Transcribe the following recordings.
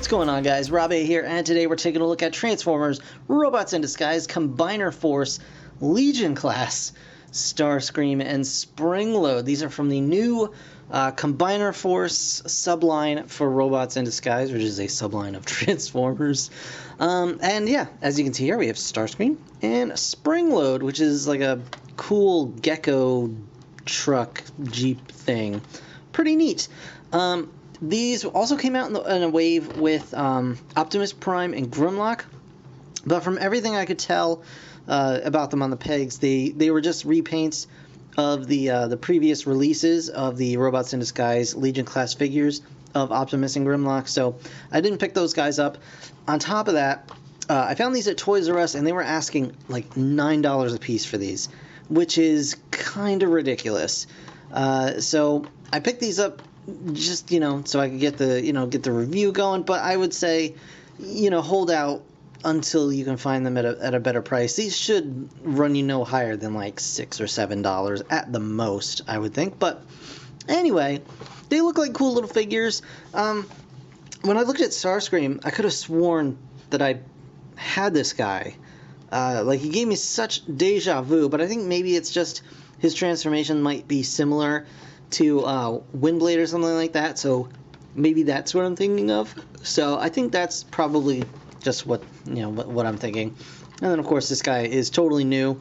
What's going on, guys? Rob A here, and today we're taking a look at Transformers Robots in Disguise Combiner Force Legion class Starscream and Springload. These are from the new Combiner Force subline for Robots in Disguise, which is a subline of Transformers. And yeah, as you can see here, we have Starscream and Springload, which is like a cool gecko truck jeep thing. Pretty neat. These also came out in a wave with Optimus Prime and Grimlock, but from everything I could tell about them on the pegs, they were just repaints of the previous releases of the Robots in Disguise Legion class figures of Optimus and Grimlock, so I didn't pick those guys up. On top of that, I found these at Toys R Us, and they were asking like $9 a piece for these, which is kind of ridiculous. So I picked these up just, so I could get the review going, but I would say, hold out until you can find them at a better price. These should run you no higher than like $6 or $7 at the most, I would think. But anyway, they look like cool little figures. When I looked at Starscream, I could have sworn that I had this guy. Like, he gave me such deja vu, but I think maybe it's just his transformation might be similar to Windblade or something like that, so maybe that's what I'm thinking of. So I think that's probably just what I'm thinking. And then of course this guy is totally new.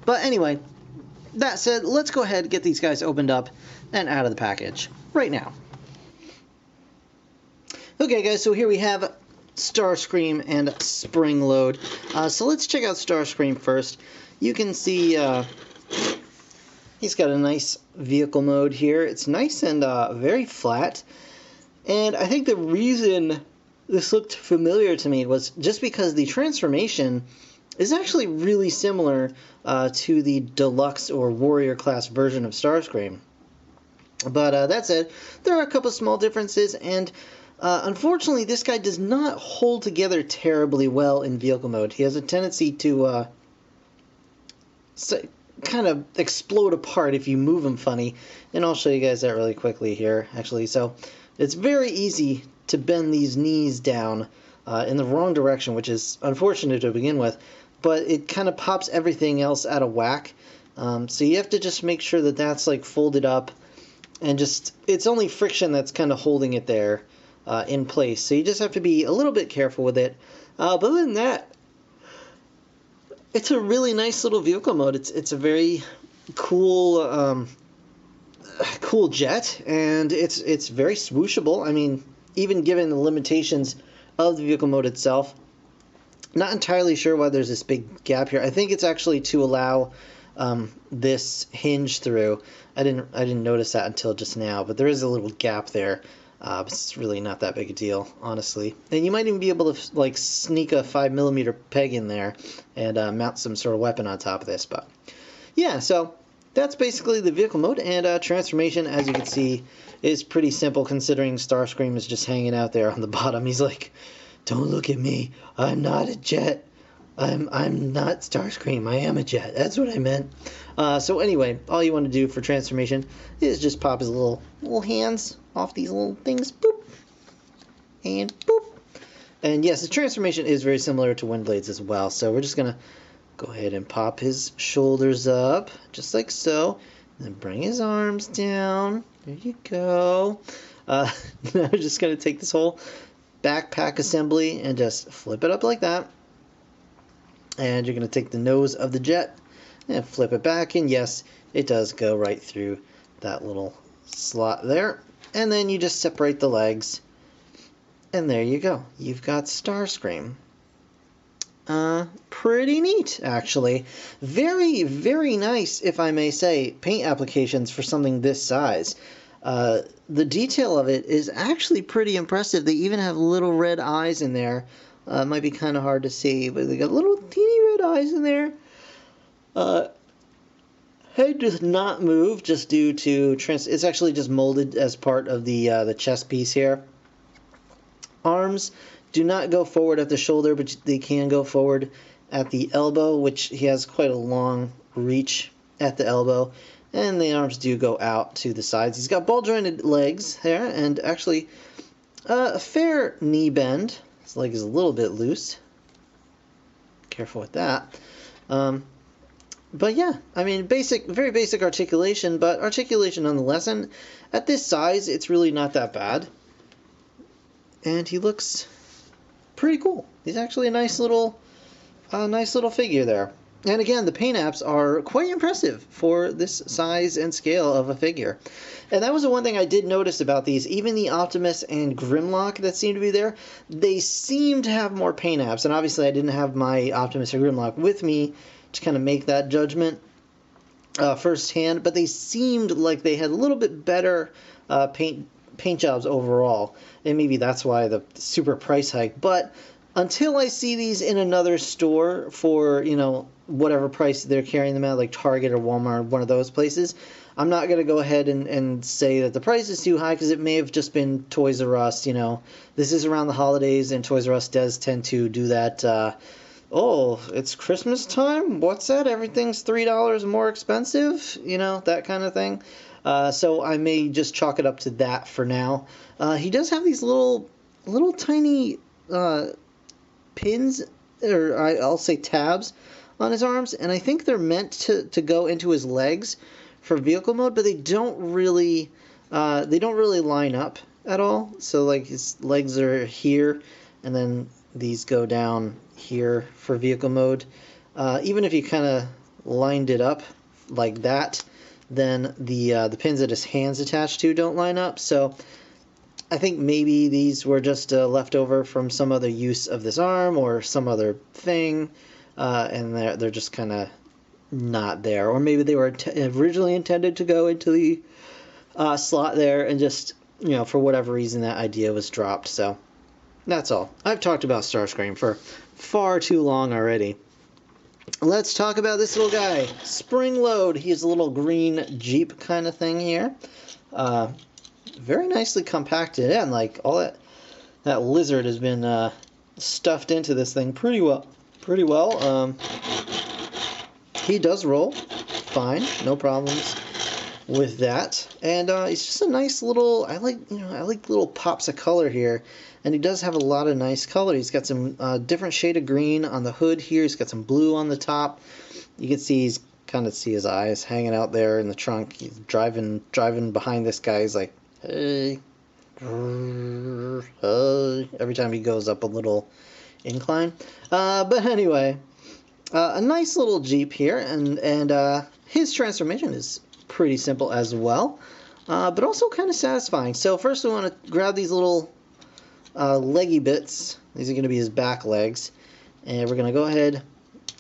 But anyway, that said, let's go ahead and get these guys opened up and out of the package right now. Okay guys, so here we have Starscream and Springload. So let's check out Starscream first. You can see he's got a nice vehicle mode here. It's nice and very flat. And I think the reason this looked familiar to me was just because the transformation is actually really similar to the deluxe or warrior class version of Starscream. But that said, there are a couple small differences, and unfortunately this guy does not hold together terribly well in vehicle mode. He has a tendency to kind of explode apart if you move him funny, and I'll show you guys that really quickly here, actually. So it's very easy to bend these knees down in the wrong direction, which is unfortunate to begin with, but it kind of pops everything else out of whack. So you have to just make sure that that's like folded up, and just it's only friction that's kind of holding it there in place. So you just have to be a little bit careful with it. But other than that, it's a really nice little vehicle mode. It's a very cool cool jet, and it's very swooshable. I mean, even given the limitations of the vehicle mode itself, not entirely sure why there's this big gap here. I think it's actually to allow this hinge through. I didn't notice that until just now, but there is a little gap there. It's really not that big a deal, honestly. And you might even be able to like sneak a 5mm peg in there and mount some sort of weapon on top of this. But yeah, so that's basically the vehicle mode, and transformation, as you can see, is pretty simple considering Starscream is just hanging out there on the bottom. He's like, "Don't look at me. I'm not a jet. I'm not Starscream. I am a jet." That's what I meant. So anyway, all you want to do for transformation is just pop his little hands off these little things, boop, and boop. And yes, the transformation is very similar to Windblade's as well. So we're just gonna go ahead and pop his shoulders up, just like so. And then bring his arms down. There you go. Now we're just gonna take this whole backpack assembly and just flip it up like that. And you're gonna take the nose of the jet and flip it back, and yes, it does go right through that little slot there. And then you just separate the legs, and there you go. You've got Starscream. Pretty neat, actually. Very, very nice, if I may say, paint applications for something this size. The detail of it is actually pretty impressive. They even have little red eyes in there. It might be kind of hard to see, but they got little teeny red eyes in there. Head does not move just due to it's actually just molded as part of the chest piece here. Arms do not go forward at the shoulder, but they can go forward at the elbow, which he has quite a long reach at the elbow. And the arms do go out to the sides. He's got ball jointed legs there, and actually A fair knee bend. His leg is a little bit loose. Careful with that. But yeah, I mean, very basic articulation, but articulation nonetheless. And at this size, it's really not that bad. And he looks pretty cool. He's actually a nice little figure there. And again, the paint apps are quite impressive for this size and scale of a figure. And that was the one thing I did notice about these. Even the Optimus and Grimlock that seem to be there, they seem to have more paint apps. And obviously I didn't have my Optimus or Grimlock with me to kind of make that judgment firsthand. But they seemed like they had a little bit better paint jobs overall. And maybe that's why the super price hike. But until I see these in another store for, you know, whatever price they're carrying them at, like Target or Walmart, one of those places, I'm not going to go ahead and say that the price is too high, because it may have just been Toys R Us. You know, this is around the holidays, and Toys R Us does tend to do that. Oh, it's Christmas time? What's that? Everything's $3 more expensive? You know, that kind of thing. So I may just chalk it up to that for now. He does have these little tiny pins, or I'll say tabs, on his arms, and I think they're meant to go into his legs for vehicle mode, but they don't really line up at all. So like his legs are here, and then these go down here for vehicle mode. Even if you kind of lined it up like that, then the pins that his hands attached to don't line up. So I think maybe these were just left over from some other use of this arm or some other thing, and they're just kind of not there. Or maybe they were originally intended to go into the slot there, and just, you know, for whatever reason that idea was dropped. So that's all. I've talked about Starscream for far too long already. Let's talk about this little guy, Springload. He's a little green Jeep kind of thing here. Very nicely compacted, and like all that lizard has been stuffed into this thing pretty well. He does roll fine, no problems with that, and it's just a nice little. I like little pops of color here, and he does have a lot of nice color. He's got some different shade of green on the hood here. He's got some blue on the top. You can see kind of see his eyes hanging out there in the trunk. He's driving behind this guy. He's like, hey, every time he goes up a little incline. But anyway, a nice little Jeep here, and his transformation is pretty simple as well, but also kind of satisfying. So first we want to grab these little leggy bits. These are going to be his back legs, and we're going to go ahead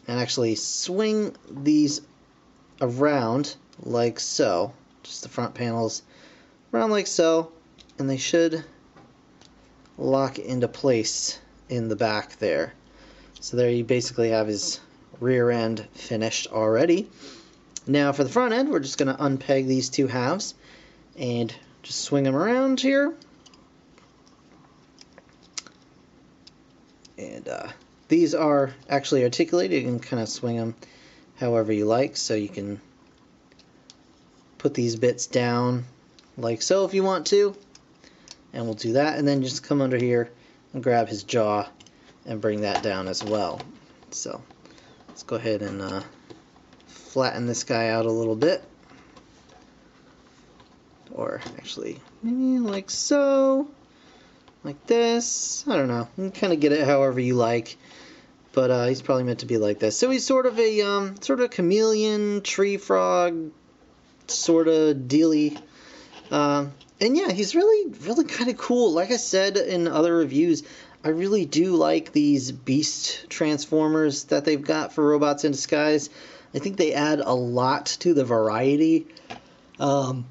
and actually swing these around like so. Just the front panels around like so, and they should lock into place in the back there. So there you basically have his rear end finished already. Now for the front end, we're just going to unpeg these two halves and just swing them around here. And these are actually articulated. You can kind of swing them however you like, so you can put these bits down like so if you want to, and we'll do that, and then just come under here and grab his jaw and bring that down as well. So let's go ahead and flatten this guy out a little bit, or actually maybe like so, like this. I don't know, you can kind of get it however you like, but he's probably meant to be like this. So he's sort of a chameleon, tree frog sort of dealy. And yeah, he's really kind of cool. Like I said in other reviews, I really do like these beast transformers that they've got for Robots in Disguise. I think they add a lot to the variety. I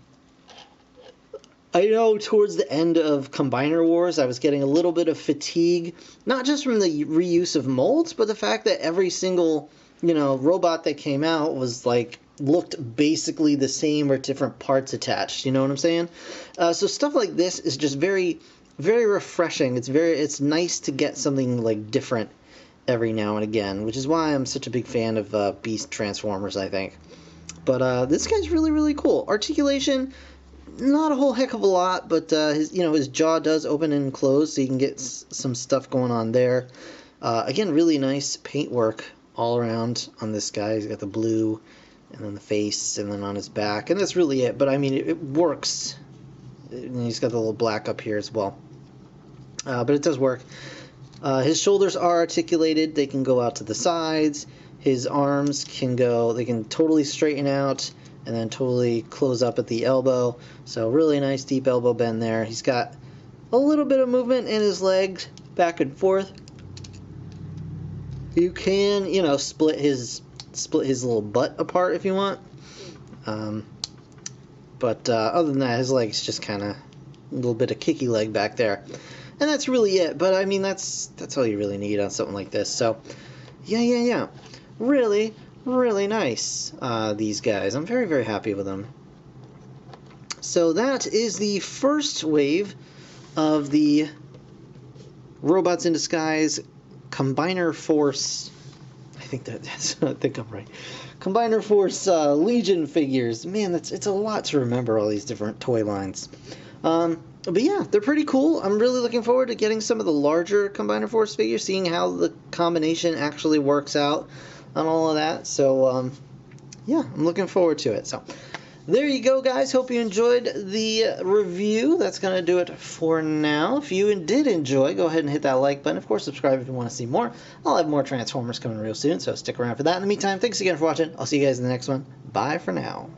know towards the end of Combiner Wars, I was getting a little bit of fatigue, not just from the reuse of molds, but the fact that every single, robot that came out was like looked basically the same or different parts attached. You know what I'm saying? So stuff like this is just very, very refreshing. It's nice to get something like different every now and again, which is why I'm such a big fan of Beast Transformers, I think. But this guy's really, really cool. Articulation, not a whole heck of a lot, but his jaw does open and close, so you can get some stuff going on there. Again, really nice paintwork all around on this guy. He's got the blue, and then the face, and then on his back, and that's really it. But I mean, it works. And he's got the little black up here as well. But it does work. His shoulders are articulated. They can go out to the sides. His arms they can totally straighten out and then totally close up at the elbow. So really nice deep elbow bend there. He's got a little bit of movement in his legs back and forth. You can, split his little butt apart if you want. But other than that, his leg's just kind of a little bit of kicky leg back there. And that's really it. But I mean, that's all you really need on something like this. So, yeah. Really, really nice, these guys. I'm very, very happy with them. So that is the first wave of the Robots in Disguise Combiner Force. I think I'm right. Combiner Force Legion figures. Man, it's a lot to remember, all these different toy lines. But yeah, they're pretty cool. I'm really looking forward to getting some of the larger Combiner Force figures, seeing how the combination actually works out on all of that. So, yeah, I'm looking forward to it. So, there you go, guys. Hope you enjoyed the review. That's going to do it for now. If you did enjoy, go ahead and hit that like button. Of course, subscribe if you want to see more. I'll have more Transformers coming real soon, so stick around for that. In the meantime, thanks again for watching. I'll see you guys in the next one. Bye for now.